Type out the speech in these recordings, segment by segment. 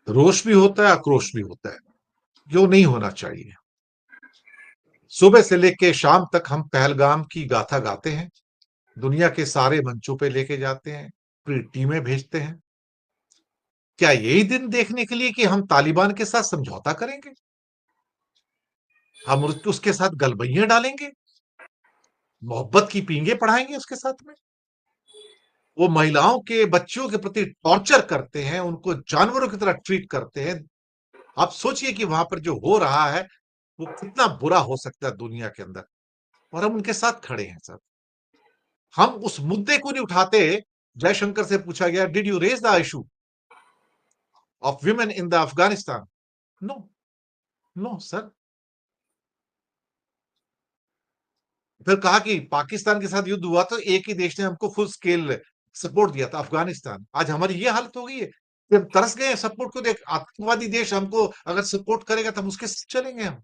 रोष भी होता है, आक्रोश भी होता है, जो नहीं होना चाहिए। सुबह से लेके शाम तक हम पहलगाम की गाथा गाते हैं, दुनिया के सारे मंचों पे लेके जाते हैं, पूरी टीमें भेजते हैं। क्या यही दिन देखने के लिए कि हम तालिबान के साथ समझौता करेंगे? हम उसके साथ गलबैया डालेंगे, मोहब्बत की पींगे पढ़ाएंगे उसके साथ में? वो महिलाओं के, बच्चों के प्रति टॉर्चर करते हैं, उनको जानवरों की तरह ट्रीट करते हैं। आप सोचिए कि वहां पर जो हो रहा है वो कितना बुरा हो सकता है दुनिया के अंदर, और हम उनके साथ खड़े हैं सर। हम उस मुद्दे को नहीं उठाते। जयशंकर से पूछा गया, did you raise the issue of women in the Afghanistan? No, no sir. फिर कहा कि पाकिस्तान के साथ युद्ध हुआ तो एक ही देश ने हमको फुल स्केल सपोर्ट दिया था, अफगानिस्तान। आज हमारी ये हालत हो गई है कि हम तरस गए हैं सपोर्ट को देख। आतंकवादी देश हमको अगर सपोर्ट करेगा तो हम उसके साथ चलेंगे हम।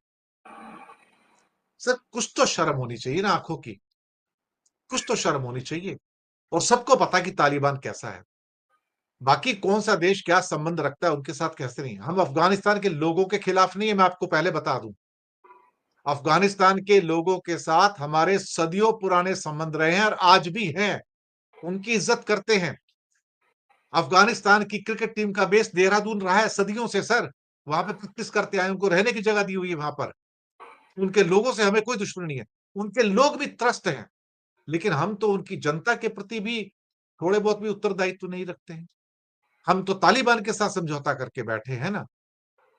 सर कुछ तो शर्म होनी चाहिए ना आंखों की, कुछ तो शर्म होनी चाहिए। और सबको पता कि तालिबान कैसा है, बाकी कौन सा देश क्या संबंध रखता है उनके साथ कैसे नहीं। हम अफगानिस्तान के लोगों के खिलाफ नहीं है, मैं आपको पहले बता दूं। अफगानिस्तान के लोगों के साथ हमारे सदियों पुराने संबंध रहे हैं और आज भी हैं, उनकी इज्जत करते हैं। अफगानिस्तान की क्रिकेट टीम का बेस देहरादून रहा है सदियों से सर, वहां पे प्रैक्टिस करते आए, उनको रहने की जगह दी हुई है वहां पर। उनके लोगों से हमें कोई दुश्मनी नहीं है, उनके लोग भी त्रस्त हैं। लेकिन हम तो उनकी जनता के प्रति भी थोड़े बहुत भी उत्तरदायित्व नहीं रखते हैं। हम तो तालिबान के साथ समझौता करके बैठे हैं ना।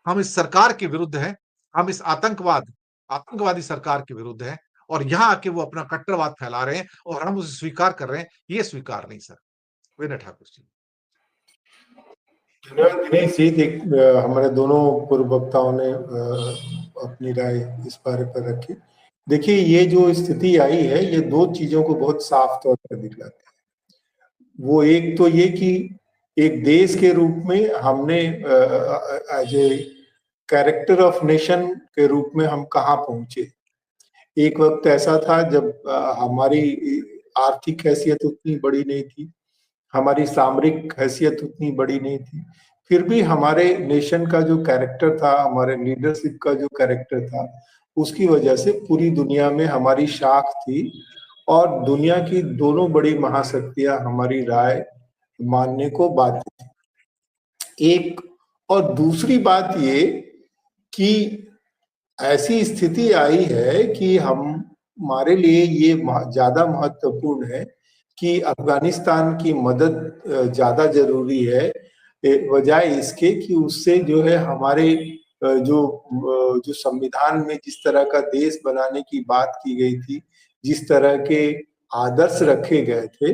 हम इस सरकार के विरुद्ध हैं, हम इस आतंकवादी सरकार के विरुद्ध हैं, और यहां आके वो अपना कट्टरवाद फैला रहे हैं और हम उसे स्वीकार कर रहे हैं। ये स्वीकार नहीं सर। विनय ठाकुर जी। धन्यवाद दिनेश जी। हमारे दोनों पूर्व वक्ताओं ने अपनी राय इस बारे पर रखी। देखिए, ये जो स्थिति आई है, ये दो चीजों को बहुत साफ तौर पर दिखलाती है। वो एक तो ये कि एक देश के रूप में हमने as a character of nation के रूप में हम कहाँ पहुंचे। एक वक्त ऐसा था जब हमारी आर्थिक हैसियत उतनी बड़ी नहीं थी, हमारी सामरिक हैसियत उतनी बड़ी नहीं थी, फिर भी हमारे नेशन का जो कैरेक्टर था, हमारे लीडरशिप का जो कैरेक्टर था, उसकी वजह से पूरी दुनिया में हमारी शाख थी और दुनिया की दोनों बड़ी महाशक्तियां हमारी राय मानने को बाध्य थी। एक और दूसरी बात ये कि ऐसी स्थिति आई है कि हम हमारे लिए ये ज्यादा महत्वपूर्ण है कि अफगानिस्तान की मदद ज्यादा जरूरी है, बजाय इसके कि उससे जो है हमारे जो संविधान में जिस तरह का देश बनाने की बात की गई थी, जिस तरह के आदर्श रखे गए थे,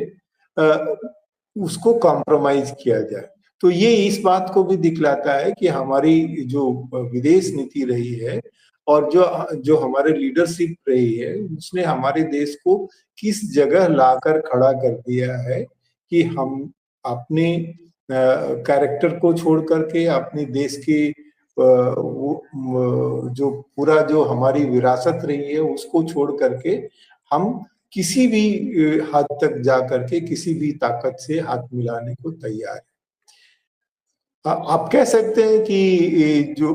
उसको कॉम्प्रोमाइज किया जाए। तो ये इस बात को भी दिखलाता है कि हमारी जो विदेश नीति रही है और जो जो हमारे लीडरशिप रही है, उसने हमारे देश को किस जगह लाकर खड़ा कर दिया है कि हम अपने कैरेक्टर को छोड़ करके अपने देश की जो पूरा जो हमारी विरासत रही है उसको छोड़ करके हम किसी भी हद तक जा करके किसी भी ताकत से हाथ मिलाने को तैयार है। आप कह सकते हैं कि जो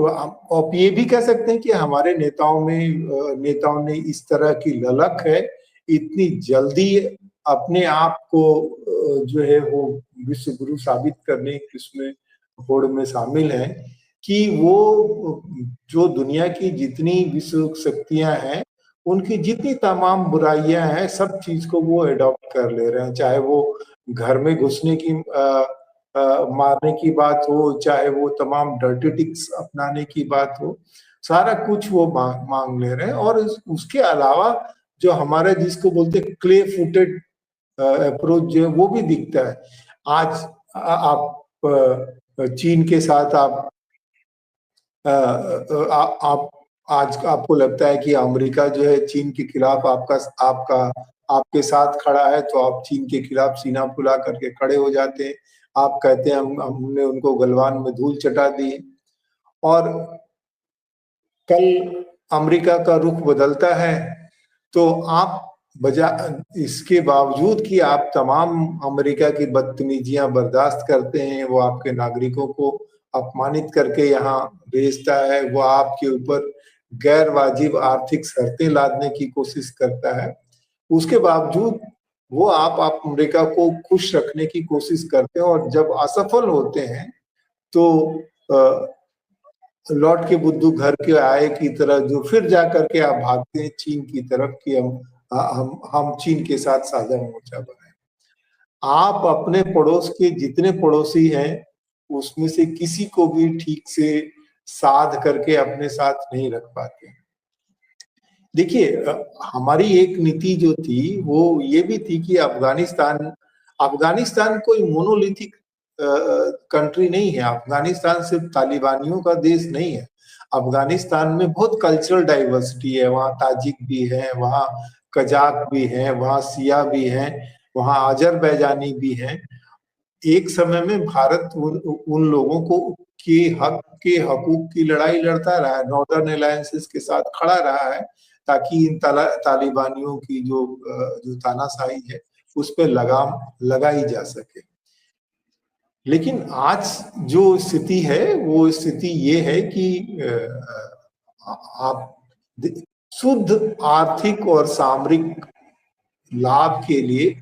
आप ये भी कह सकते हैं कि हमारे नेताओं ने इस तरह की ललक है, इतनी जल्दी अपने आप को जो है वो विश्व गुरु साबित करने की उसमें होड़ में शामिल है कि वो जो दुनिया की जितनी विश्व शक्तियां हैं, उनकी जितनी तमाम बुराइयां हैं, सब चीज को वो एडॉप्ट कर ले रहे हैं। चाहे वो घर में घुसने की मारने की बात हो, चाहे वो तमाम डर्टी टिक्स अपनाने की बात हो, सारा कुछ वो मांग ले रहे हैं। और उसके अलावा जो हमारा जिसको बोलते हैं क्ले फुटेड अप्रोच जो है वो भी दिखता है। आज आप चीन के साथ आप आज आपको लगता है कि अमेरिका जो है चीन के खिलाफ आपके साथ खड़ा है, तो आप चीन के खिलाफ सीना फुला करके खड़े हो जाते हैं। आप कहते हैं हमने उनको गलवान में धूल चटा दी। और कल अमेरिका का रुख बदलता है तो आप इसके बावजूद कि आप तमाम अमेरिका की बदतमीजियां बर्दाश्त करते हैं, वो आपके नागरिकों को अपमानित करके यहाँ भेजता है, वो आपके ऊपर गैर वाजिब आर्थिक शर्तें लादने की कोशिश करता है, उसके बावजूद वो आप अमेरिका को खुश रखने की कोशिश करते हैं, और जब असफल होते हैं तो लौट के बुद्धू घर के आए की तरह जो फिर जाकर के आप भागते हैं चीन की तरफ कि हम चीन के साथ साझा मोर्चा बनाए। आप अपने पड़ोस के जितने पड़ोसी हैं उसमें से किसी को भी ठीक से साध करके अपने साथ नहीं रख पाते। देखिए, हमारी एक नीति जो थी वो ये भी थी कि अफगानिस्तान अफगानिस्तान कोई मोनोलिथिक कंट्री नहीं है। अफगानिस्तान सिर्फ तालिबानियों का देश नहीं है। अफगानिस्तान में बहुत कल्चरल डाइवर्सिटी है, वहाँ ताजिक भी है, वहाँ कजाक भी है, वहाँ सिया भी है, वहाँ अजरबैजानी भी है। एक समय में भारत उन लोगों को के हकूक की लड़ाई लड़ता रहा है, नॉर्दर्न अलायंसेस के साथ खड़ा रहा है, ताकि इन तालिबानियों की जो तानाशाही है उस पर लगाम लगाई जा सके। लेकिन आज जो स्थिति है वो स्थिति ये है कि आप शुद्ध आर्थिक और सामरिक लाभ के लिए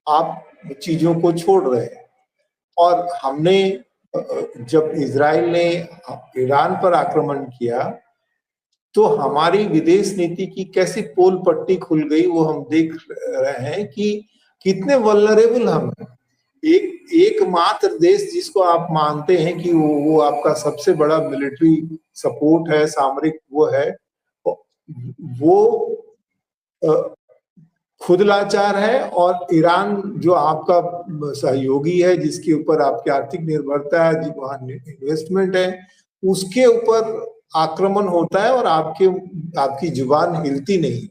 आप चीजों को छोड़ रहे हैं। और हमने जब इजराइल ने ईरान पर आक्रमण किया तो हमारी विदेश नीति की कैसी पोल पट्टी खुल गई वो हम देख रहे हैं कि कितने वल्नरेबल हम हैं। एकमात्र देश जिसको आप मानते हैं कि वो आपका सबसे बड़ा मिलिट्री सपोर्ट है, सामरिक वो है, वो खुद लाचार है, और ईरान जो आपका सहयोगी है, जिसके ऊपर आपकी आर्थिक निर्भरता है, वहाँ इन्वेस्टमेंट है, उसके ऊपर आक्रमण होता है और आपकी जुबान हिलती नहीं।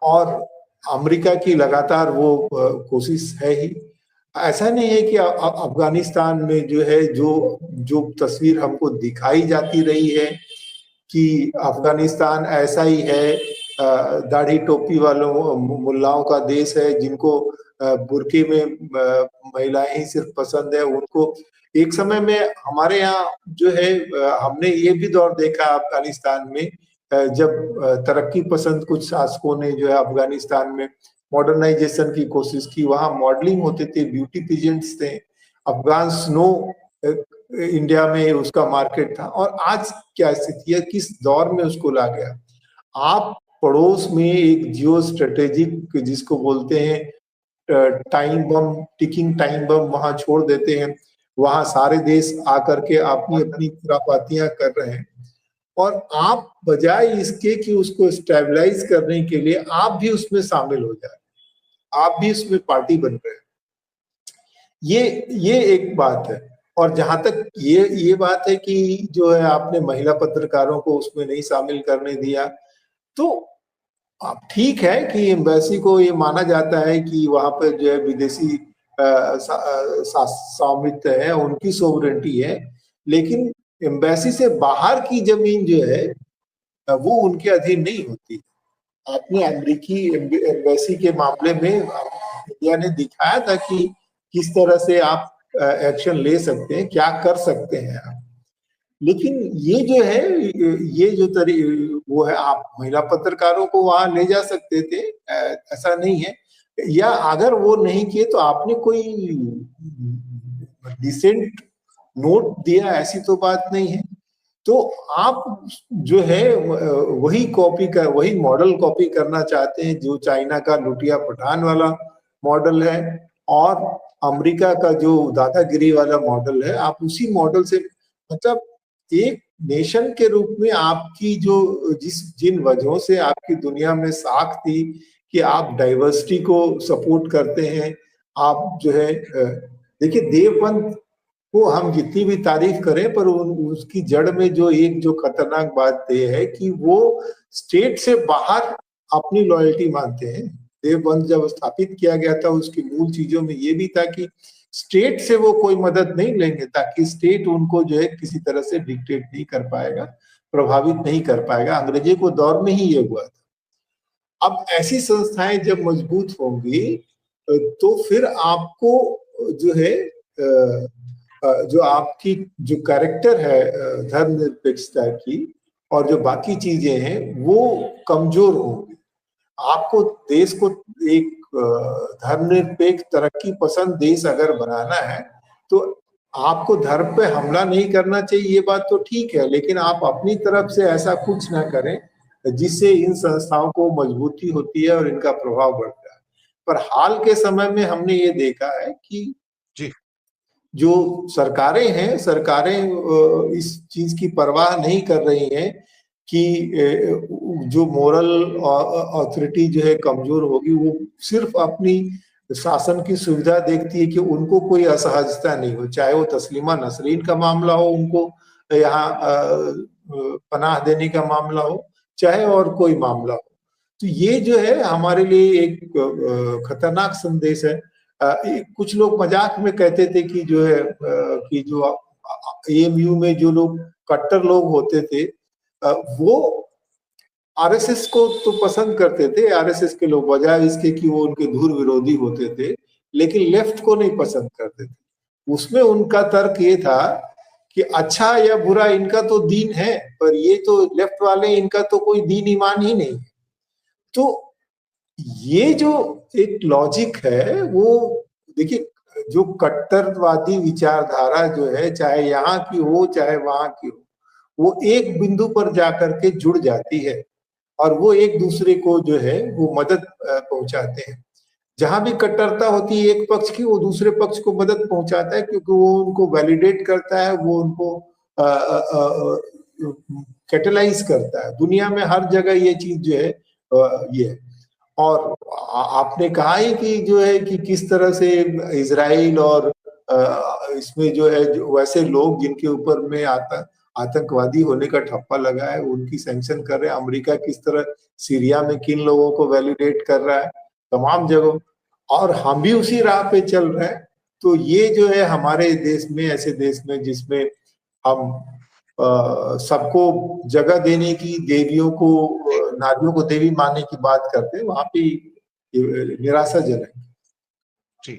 और अमेरिका की लगातार वो कोशिश है ही। ऐसा नहीं है कि अफगानिस्तान में जो है जो तस्वीर हमको दिखाई जाती रही है कि अफगानिस्तान ऐसा ही है, दाढ़ी टोपी वालों मुल्लाओं का देश है, जिनको बुर्के में महिलाएं ही सिर्फ पसंद है उनको। एक समय में हमारे यहाँ जो है हमने ये भी दौर देखा अफगानिस्तान में, जब तरक्की पसंद कुछ शासकों ने जो है अफगानिस्तान में मॉडर्नाइजेशन की कोशिश की, वहां मॉडलिंग होते थे, ब्यूटी पिजेंट्स थे, अफगान स्नो इंडिया में उसका मार्केट था। और आज क्या स्थिति है, किस दौर में उसको ला गया। आप पड़ोस में एक जियो स्ट्रेटेजिक जिसको बोलते हैं time bomb, ticking time bomb वहां छोड़ देते हैं, वहां सारे देश आकर के अपनी अपनी खुरापातियां कर रहे हैं, और आप बजाय इसके कि उसको स्टेबलाइज करने के लिए आप भी उसमें शामिल हो जाए, आप भी उसमें पार्टी बन रहे हैं। ये एक बात है। और जहां तक ये बात है कि जो है आपने महिला पत्रकारों को उसमें नहीं शामिल करने दिया, तो अब ठीक है कि एम्बेसी को ये माना जाता है कि वहां पर जो है विदेशी स्वामित्व है, उनकी सोवरेंटी है, लेकिन एम्बेसी से बाहर की जमीन जो है वो उनके अधीन नहीं होती। आपने अमेरिकी एम्बेसी के मामले में इंडिया ने दिखाया था कि किस तरह से आप एक्शन ले सकते हैं, क्या कर सकते हैं आप। लेकिन ये जो है ये जो वो है, आप महिला पत्रकारों को वहां ले जा सकते थे, ऐसा नहीं है। या अगर वो नहीं किए तो आपने कोई डिसेंट नोट दिया, ऐसी तो बात नहीं है। तो आप जो है वही मॉडल कॉपी करना चाहते हैं जो चाइना का लुटिया पठान वाला मॉडल है, और अमेरिका का जो दादागिरी वाला मॉडल है, आप उसी मॉडल से, मतलब एक नेशन के रूप में आपकी जिन वजहों से आपकी दुनिया में साख थी कि आप डाइवर्सिटी को सपोर्ट करते हैं, आप जो है देखिए देवबंद को हम जितनी भी तारीफ करें, पर उसकी जड़ में जो खतरनाक बात यह है कि वो स्टेट से बाहर अपनी लॉयल्टी मानते हैं। देवबंद जब स्थापित किया गया था उसकी मूल चीजों में ये भी था कि स्टेट से वो कोई मदद नहीं लेंगे, ताकि स्टेट उनको जो है किसी तरह से डिक्टेट नहीं कर पाएगा, प्रभावित नहीं कर पाएगा। अंग्रेजों को दौर में ही ये हुआ था। अब ऐसी संस्थाएं जब मजबूत होंगी तो फिर आपको जो है जो आपकी जो कैरेक्टर है धर्मनिरपेक्षता की और जो बाकी चीजें हैं वो कमजोर होंगी। आपको देश को एक धर्मनिरपेक्ष तरक्की पसंद देश अगर बनाना है तो आपको धर्म पे हमला नहीं करना चाहिए, ये बात तो ठीक है, लेकिन आप अपनी तरफ से ऐसा कुछ ना करें जिससे इन संस्थाओं को मजबूती होती है और इनका प्रभाव बढ़ता है। पर हाल के समय में हमने ये देखा है कि जी जो सरकारें हैं, सरकारें इस चीज की परवाह नहीं कर रही हैं कि जो मोरल अथॉरिटी जो है कमजोर होगी, वो सिर्फ अपनी शासन की सुविधा देखती है कि उनको कोई असहजता नहीं हो, चाहे वो तस्लीमा नसरीन का मामला हो, उनको यहाँ पनाह देने का मामला हो, चाहे और कोई मामला हो। तो ये जो है हमारे लिए एक खतरनाक संदेश है। कुछ लोग मजाक में कहते थे कि जो है कि जो एएमयू में जो लोग कट्टर लोग होते थे वो आरएसएस को तो पसंद करते थे, आरएसएस के लोग, बजाय इसके कि वो उनके धुर विरोधी होते थे, लेकिन लेफ्ट को नहीं पसंद करते थे। उसमें उनका तर्क ये था कि अच्छा या बुरा इनका तो दीन है, पर ये तो लेफ्ट वाले, इनका तो कोई दीन ईमान ही नहीं। तो ये जो एक लॉजिक है वो देखिए, जो कट्टरवादी विचारधारा जो है, चाहे यहाँ की हो चाहे वहां की हो, वो एक बिंदु पर जाकर के जुड़ जाती है और वो एक दूसरे को जो है वो मदद पहुंचाते हैं। जहां भी कट्टरता होती है एक पक्ष की, वो दूसरे पक्ष को मदद पहुंचाता है, क्योंकि वो उनको वैलिडेट करता है, वो उनको कैटलाइज करता है। दुनिया में हर जगह ये चीज जो है ये है। और आपने कहा ही कि जो है कि किस तरह से इजराइल और इसमें जो है जो वैसे लोग जिनके ऊपर में आतंकवादी होने का ठप्पा लगा है, उनकी सैंक्शन कर रहे हैं। अमेरिका किस तरह सीरिया में किन लोगों को वैलिडेट कर रहा है तमाम जगहों, और हम भी उसी राह पे चल रहे हैं। तो ये जो है हमारे देश में, ऐसे देश में जिसमें हम सबको जगह देने की, देवियों को, नारियों को देवी मानने की बात करते हैं, वहां पे निराशाजनक जी।